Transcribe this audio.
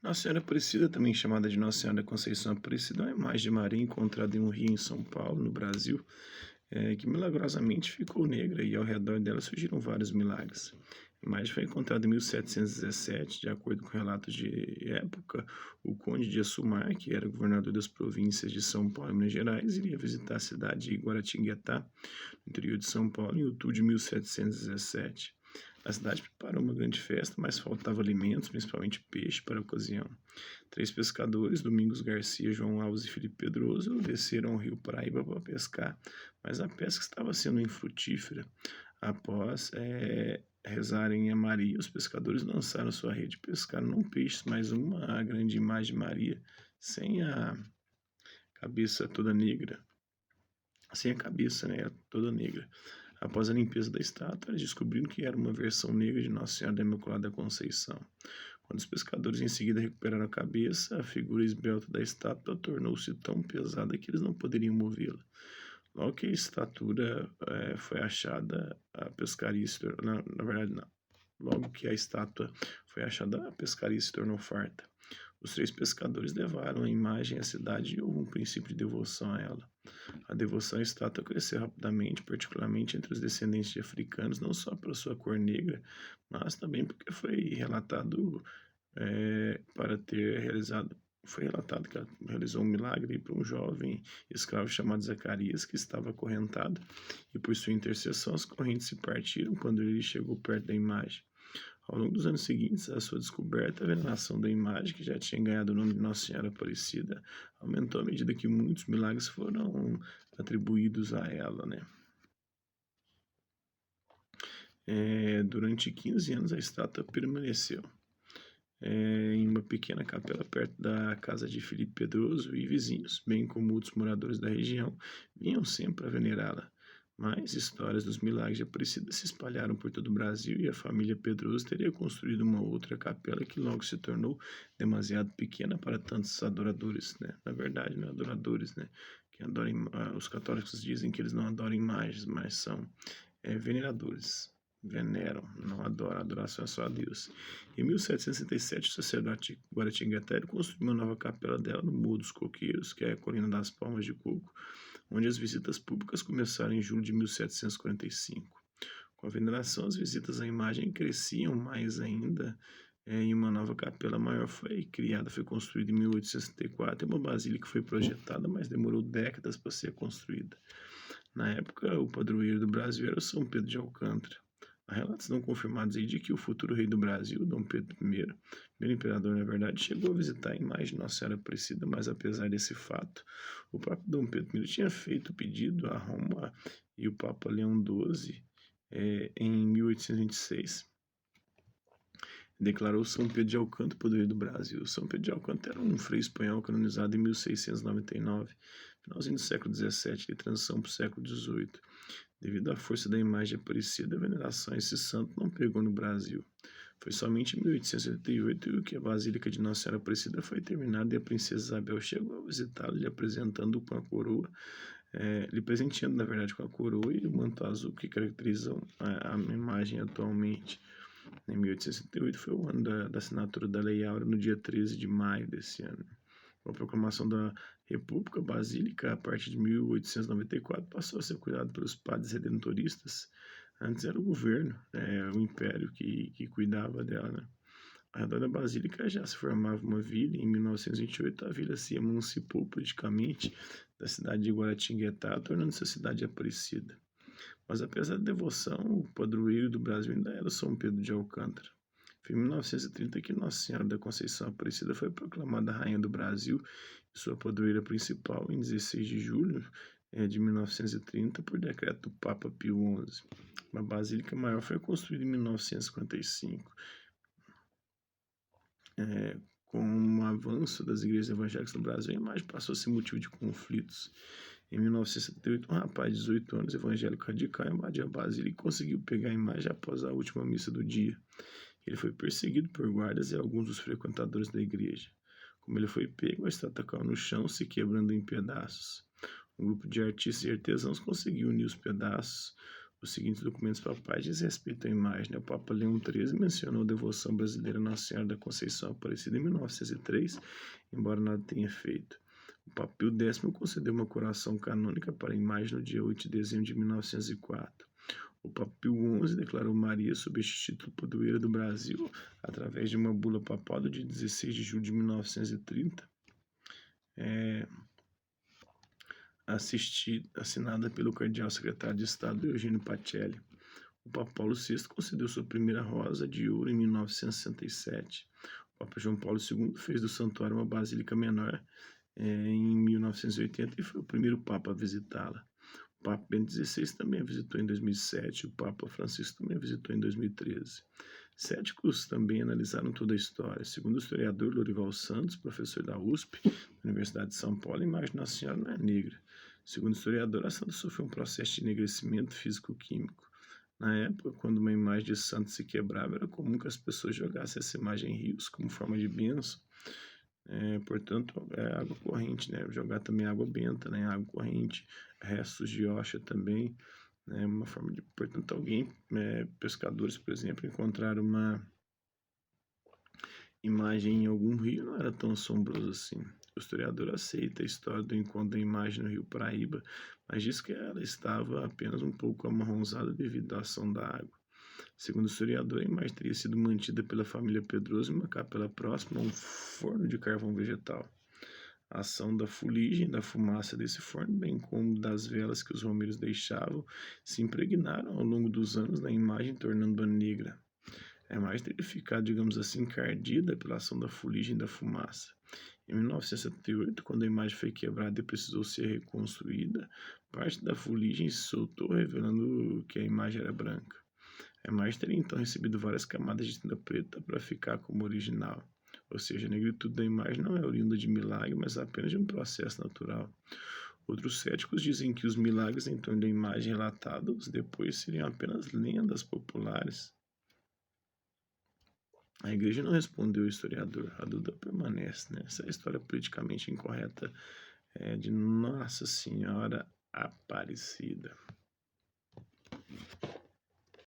Nossa Senhora Aparecida, também chamada de Nossa Senhora Conceição Aparecida, é uma imagem de Maria encontrada em um rio em São Paulo, no Brasil, que milagrosamente ficou negra e ao redor dela surgiram vários milagres. A imagem foi encontrada em 1717, de acordo com relatos de época. O conde de Assumar, que era governador das províncias de São Paulo e Minas Gerais, iria visitar a cidade de Guaratinguetá, no interior de São Paulo, em outubro de 1717. A cidade preparou uma grande festa, mas faltava alimentos, principalmente peixe, para a ocasião. Três pescadores, Domingos Garcia, João Alves e Felipe Pedroso, desceram ao rio Paraíba para pescar, mas a pesca estava sendo infrutífera. Após rezarem a Maria, os pescadores lançaram sua rede e pescaram não peixes, mas uma grande imagem de Maria, sem a cabeça toda negra, sem a cabeça, né, toda negra. Após a limpeza da estátua, eles descobriram que era uma versão negra de Nossa Senhora da Imaculada Conceição. Quando os pescadores em seguida recuperaram a cabeça, a figura esbelta da estátua tornou-se tão pesada que eles não poderiam movê-la. Logo que a estatura foi achada, a pescaria se tornou... Na verdade, não. Logo que a estátua foi achada, a pescaria se tornou farta. Os três pescadores levaram a imagem à cidade e houve um princípio de devoção a ela. A devoção à estátua cresceu rapidamente, particularmente entre os descendentes de africanos, não só pela sua cor negra, mas também porque foi relatado para ter realizado. Foi relatado que ela realizou um milagre para um jovem escravo chamado Zacarias, que estava acorrentado, e por sua intercessão as correntes se partiram quando ele chegou perto da imagem. Ao longo dos anos seguintes, a sua descoberta, a veneração da imagem, que já tinha ganhado o nome de Nossa Senhora Aparecida, aumentou à medida que muitos milagres foram atribuídos a ela, né? Durante 15 anos, a estátua permaneceu em uma pequena capela perto da casa de Felipe Pedroso, e vizinhos, bem como outros moradores da região, vinham sempre a venerá-la. Mas histórias dos milagres de Aparecida se espalharam por todo o Brasil e a família Pedroso teria construído uma outra capela que logo se tornou demasiado pequena para tantos adoradores, né? Na verdade, não adoradores, né? Que adoram, os católicos dizem que eles não adoram imagens, mas são veneradores. Veneram, não adoram, a adoração é só a Deus. Em 1767, o sacerdote Guaratinguetá construiu uma nova capela dela no Morro dos Coqueiros, que é a Colina das Palmas de Coco, onde as visitas públicas começaram em julho de 1745. Com a veneração, as visitas à imagem cresciam mais ainda, e uma nova capela maior foi criada, foi construída em 1864, e uma basílica foi projetada, mas demorou décadas para ser construída. Na época, o padroeiro do Brasil era São Pedro de Alcântara. Há relatos não confirmados aí de que o futuro rei do Brasil, Dom Pedro I, primeiro imperador na verdade, chegou a visitar a imagem de Nossa Senhora Aparecida, mas apesar desse fato, o próprio Dom Pedro I tinha feito pedido a Roma e o Papa Leão XII, em 1826, declarou São Pedro de Alcântara padroeiro do Brasil. São Pedro de Alcântara era um frei espanhol canonizado em 1699, finalzinho do século XVII e transição para o século XVIII. Devido à força da imagem aparecida, a veneração a esse santo não pegou no Brasil. Foi somente em 1878 que a Basílica de Nossa Senhora Aparecida foi terminada e a princesa Isabel chegou a visitá-lo, lhe apresentando com a coroa, lhe presenteando, na verdade, com a coroa e o manto azul que caracterizam a imagem atualmente. Em 1868 foi o ano da assinatura da Lei Áurea, no dia 13 de maio desse ano. Com a proclamação da República, a Basílica, a partir de 1894, passou a ser cuidada pelos padres redentoristas. Antes era o governo, o império que cuidava dela, né? Ao redor da Basílica já se formava uma vila, e em 1928 a vila se emancipou politicamente da cidade de Guaratinguetá, tornando-se a cidade Aparecida. Mas apesar da devoção, o padroeiro do Brasil ainda era São Pedro de Alcântara. Foi em 1930 que Nossa Senhora da Conceição Aparecida foi proclamada Rainha do Brasil e sua padroeira principal em 16 de julho de 1930 por decreto do Papa Pio XI. Uma basílica maior foi construída em 1955. Com o avanço das igrejas evangélicas no Brasil, a imagem passou a ser motivo de conflitos. Em 1978, um rapaz de 18 anos, evangélico radical, invadiu a Basílica e conseguiu pegar a imagem após a última missa do dia. Ele foi perseguido por guardas e alguns dos frequentadores da igreja. Como ele foi pego, a estátua caiu no chão, se quebrando em pedaços. Um grupo de artistas e artesãos conseguiu unir os pedaços, Os seguintes documentos papais dizem respeito à imagem, né? O Papa Leão XIII mencionou a devoção brasileira à Nossa Senhora da Conceição Aparecida em 1903, embora nada tenha feito. O Papa Pio X concedeu uma coroação canônica para a imagem no dia 8 de dezembro de 1904. O Papa Pio XI declarou Maria sob este título padroeira do Brasil através de uma bula papal de 16 de julho de 1930, assinada pelo cardeal secretário de Estado Eugênio Pacelli. O Papa Paulo VI concedeu sua primeira rosa de ouro em 1967. O Papa João Paulo II fez do santuário uma basílica menor em 1980 e foi o primeiro Papa a visitá-la. O Papa Bento XVI também a visitou em 2007, o Papa Francisco também a visitou em 2013. Céticos também analisaram toda a história. Segundo o historiador Lorival Santos, professor da USP, da Universidade de São Paulo, a imagem de Nossa Senhora não é negra. Segundo o historiador, a santa sofreu um processo de enegrecimento físico-químico. Na época, quando uma imagem de santo se quebrava, era comum que as pessoas jogassem essa imagem em rios como forma de bênção. Portanto, é água corrente, né? Jogar também água benta, né? Água corrente, restos de rocha também, né? Uma forma de, portanto, pescadores, por exemplo, encontraram uma imagem em algum rio, não era tão assombroso assim. O historiador aceita a história do encontro da imagem no rio Paraíba, mas diz que ela estava apenas um pouco amarronzada devido à ação da água. Segundo o historiador, a imagem teria sido mantida pela família Pedroso em uma capela próxima a um forno de carvão vegetal. A ação da fuligem, da fumaça desse forno, bem como das velas que os romeiros deixavam, se impregnaram ao longo dos anos na imagem, tornando-a negra. A imagem teria ficado, digamos assim, encardida pela ação da fuligem e da fumaça. Em 1978, quando a imagem foi quebrada e precisou ser reconstruída, parte da fuligem se soltou, revelando que a imagem era branca. A imagem teria então recebido várias camadas de tinta preta para ficar como original. Ou seja, a negritude da imagem não é oriunda de milagre, mas apenas de um processo natural. Outros céticos dizem que os milagres em torno da imagem relatados depois seriam apenas lendas populares. A igreja não respondeu ao historiador, a dúvida permanece, né? Essa é a história politicamente incorreta de Nossa Senhora Aparecida.